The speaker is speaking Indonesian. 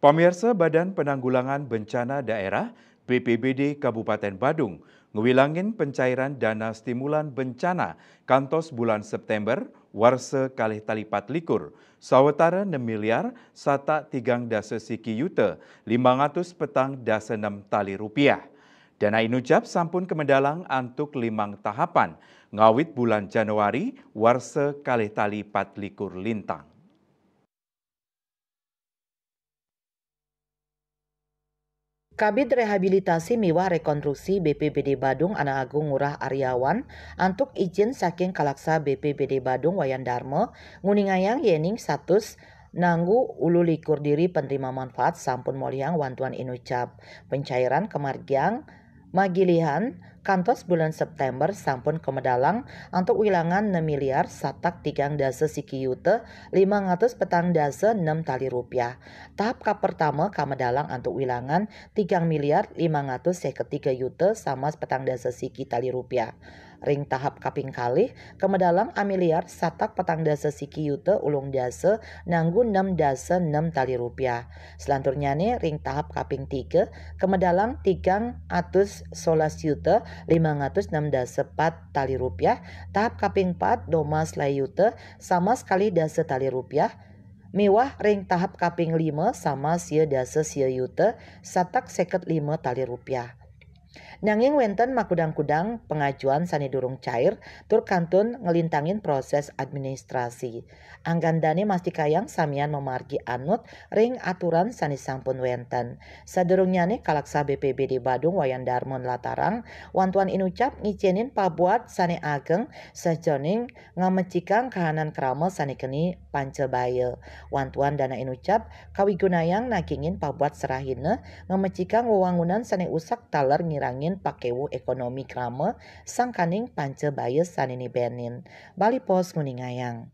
Pamirsa Badan Penanggulangan Bencana Daerah BPBD Kabupaten Badung ngewilangin pencairan dana stimulan bencana kantos bulan September warse kalih talipat likur sawetara 6 miliar sata tigang dasa siki yuta 500 petang dasa 6 tali rupiah. Dana inucap sampun kemendalang antuk 5 tahapan ngawit bulan Januari warse kalih talipat likur lintang. Kabid Rehabilitasi Miwah Rekonstruksi BPBD Badung Anak Agung Ngurah Aryawan antuk izin saking kalaksa BPBD Badung Wayan Darmo nguningayang yening status nanggu ulu likur diri penerima manfaat sampun moliang wantuan inucap pencairan kemargiang magilihan kantos bulan September sampun kemedalang untuk wilangan 6 miliar satak tigang dasa siki yuta 500 petang dasa 6 tali rupiah. Tahap pertama kamedalang untuk wilangan 3 miliar 553 yuta sama petang dasa siki tali rupiah. Ring tahap kaping kalih kemedalang amiliar satak petang dasa siki yuta ulung dasa nanggu 6 dasa 6 tali rupiah. Selanturnya nih ring tahap kaping 3 kemedalang 300 solas yuta 506 dasa 4 tali rupiah. Tahap kaping 4 domas lai yuta sama sekali dasa tali rupiah. Miwah ring tahap kaping 5 sama sia dasa sia yuta satak 55 tali rupiah. Nanging wenten makudang-kudang pengajuan sani durung cair tur kantun ngelintangin proses administrasi. Anggandane mastikayang samian memargi anut ring aturan sani sampun wenten. Sadurungyane kalaksa BPBD Badung Wayan Darmon Latarang wantuan inucap ngicinin pabuat sani ageng sajoning ngamecikang kahanan krama sani keni pancebaya. Wantuan dana inucap kawigunayang nagingin pabuat serahina ngamecikang wewangunan sani usak taler ngirangin pakewu ekonomi krama sangkaning pancebaya sanini benin. Bali Pos nguningayang.